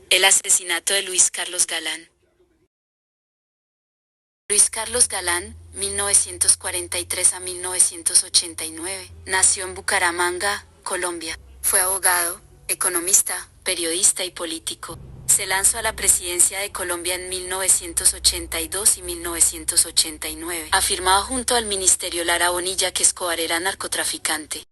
El asesinato de Luis Carlos Galán. Luis Carlos Galán, 1943 a 1989, nació en Bucaramanga, Colombia. Fue abogado, economista, periodista y político. Se lanzó a la presidencia de Colombia en 1982 y 1989. Afirmaba junto al ministerio Lara Bonilla que Escobar era narcotraficante.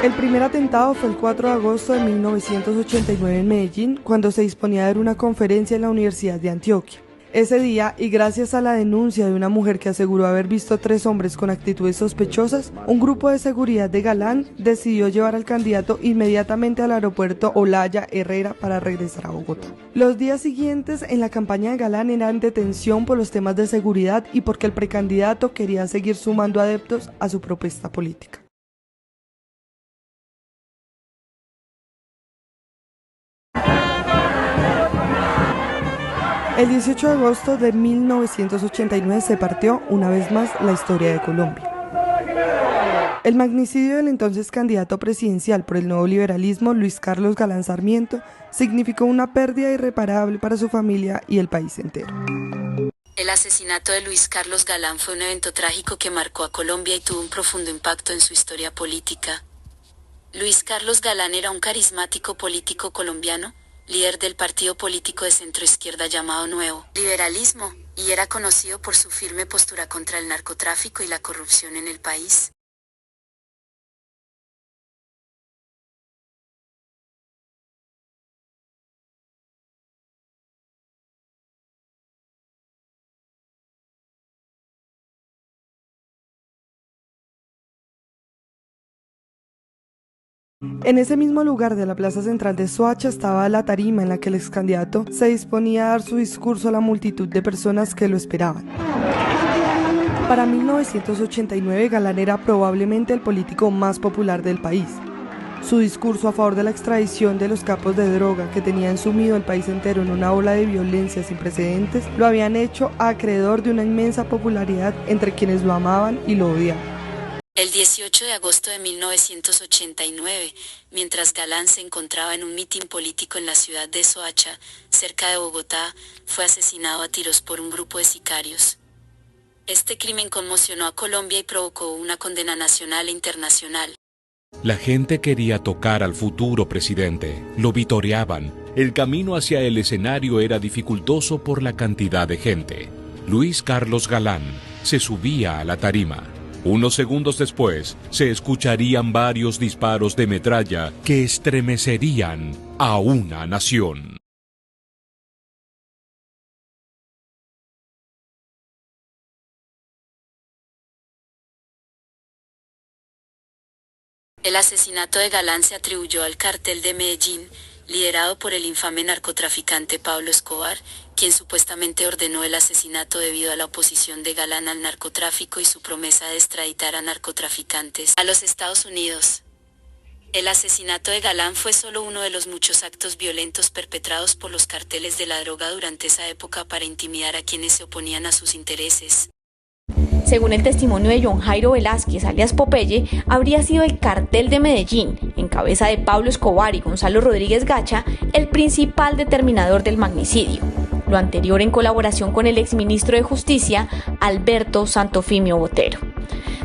El primer atentado fue el 4 de agosto de 1989 en Medellín, cuando se disponía a dar una conferencia en la Universidad de Antioquia. Ese día, y gracias a la denuncia de una mujer que aseguró haber visto 3 hombres con actitudes sospechosas, un grupo de seguridad de Galán decidió llevar al candidato inmediatamente al aeropuerto Olaya Herrera para regresar a Bogotá. Los días siguientes en la campaña de Galán eran de tensión por los temas de seguridad y porque el precandidato quería seguir sumando adeptos a su propuesta política. El 18 de agosto de 1989 se partió una vez más la historia de Colombia. El magnicidio del entonces candidato presidencial por el nuevo liberalismo, Luis Carlos Galán Sarmiento, significó una pérdida irreparable para su familia y el país entero. El asesinato de Luis Carlos Galán fue un evento trágico que marcó a Colombia y tuvo un profundo impacto en su historia política. Luis Carlos Galán era un carismático político colombiano, líder del partido político de centroizquierda llamado Nuevo Liberalismo, y era conocido por su firme postura contra el narcotráfico y la corrupción en el país. En ese mismo lugar de la plaza central de Soacha estaba la tarima en la que el ex candidato se disponía a dar su discurso a la multitud de personas que lo esperaban. Para 1989, Galán era probablemente el político más popular del país. Su discurso a favor de la extradición de los capos de droga que tenían sumido el país entero en una ola de violencia sin precedentes lo habían hecho acreedor de una inmensa popularidad entre quienes lo amaban y lo odiaban. El 18 de agosto de 1989, mientras Galán se encontraba en un mitin político en la ciudad de Soacha, cerca de Bogotá, fue asesinado a tiros por un grupo de sicarios. Este crimen conmocionó a Colombia y provocó una condena nacional e internacional. La gente quería tocar al futuro presidente, lo vitoreaban. El camino hacia el escenario era dificultoso por la cantidad de gente. Luis Carlos Galán se subía a la tarima. Unos segundos después, se escucharían varios disparos de metralla que estremecerían a una nación. El asesinato de Galán se atribuyó al Cartel de Medellín, liderado por el infame narcotraficante Pablo Escobar, quien supuestamente ordenó el asesinato debido a la oposición de Galán al narcotráfico y su promesa de extraditar a narcotraficantes a los Estados Unidos. El asesinato de Galán fue solo uno de los muchos actos violentos perpetrados por los carteles de la droga durante esa época para intimidar a quienes se oponían a sus intereses. Según el testimonio de John Jairo Velázquez, alias Popeye, habría sido el Cartel de Medellín, en cabeza de Pablo Escobar y Gonzalo Rodríguez Gacha, el principal determinador del magnicidio. Lo anterior en colaboración con el exministro de Justicia, Alberto Santofimio Botero.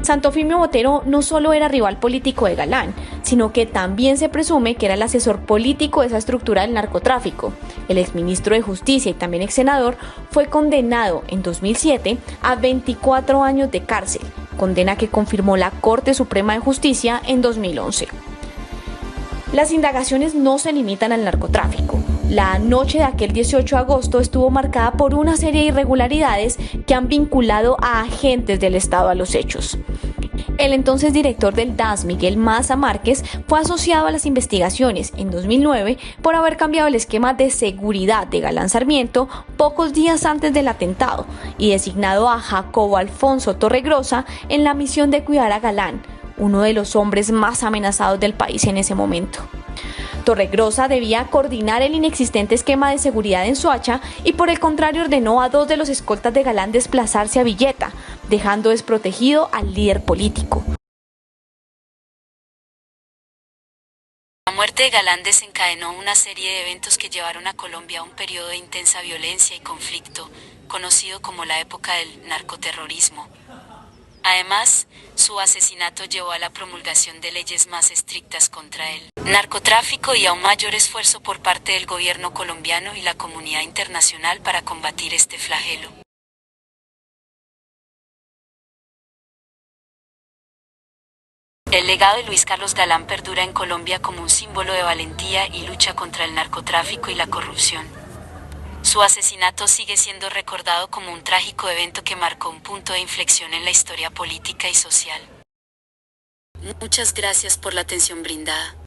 Santofimio Botero no solo era rival político de Galán, sino que también se presume que era el asesor político de esa estructura del narcotráfico. El exministro de Justicia y también ex senador fue condenado en 2007 a 24 años de cárcel, condena que confirmó la Corte Suprema de Justicia en 2011. Las indagaciones no se limitan al narcotráfico. La noche de aquel 18 de agosto estuvo marcada por una serie de irregularidades que han vinculado a agentes del Estado a los hechos. El entonces director del DAS, Miguel Maza Márquez, fue asociado a las investigaciones en 2009 por haber cambiado el esquema de seguridad de Galán Sarmiento pocos días antes del atentado y designado a Jacobo Alfonso Torregrosa en la misión de cuidar a Galán, uno de los hombres más amenazados del país en ese momento. Torregrosa debía coordinar el inexistente esquema de seguridad en Soacha y por el contrario ordenó a 2 de los escoltas de Galán desplazarse a Villeta, dejando desprotegido al líder político. La muerte muerte de Galán desencadenó una serie de eventos que llevaron a Colombia a un periodo de intensa violencia y conflicto, conocido como la época del narcoterrorismo. Además, su asesinato llevó a la promulgación de leyes más estrictas contra el narcotráfico y a un mayor esfuerzo por parte del gobierno colombiano y la comunidad internacional para combatir este flagelo. El legado de Luis Carlos Galán perdura en Colombia como un símbolo de valentía y lucha contra el narcotráfico y la corrupción. Su asesinato sigue siendo recordado como un trágico evento que marcó un punto de inflexión en la historia política y social. Muchas gracias por la atención brindada.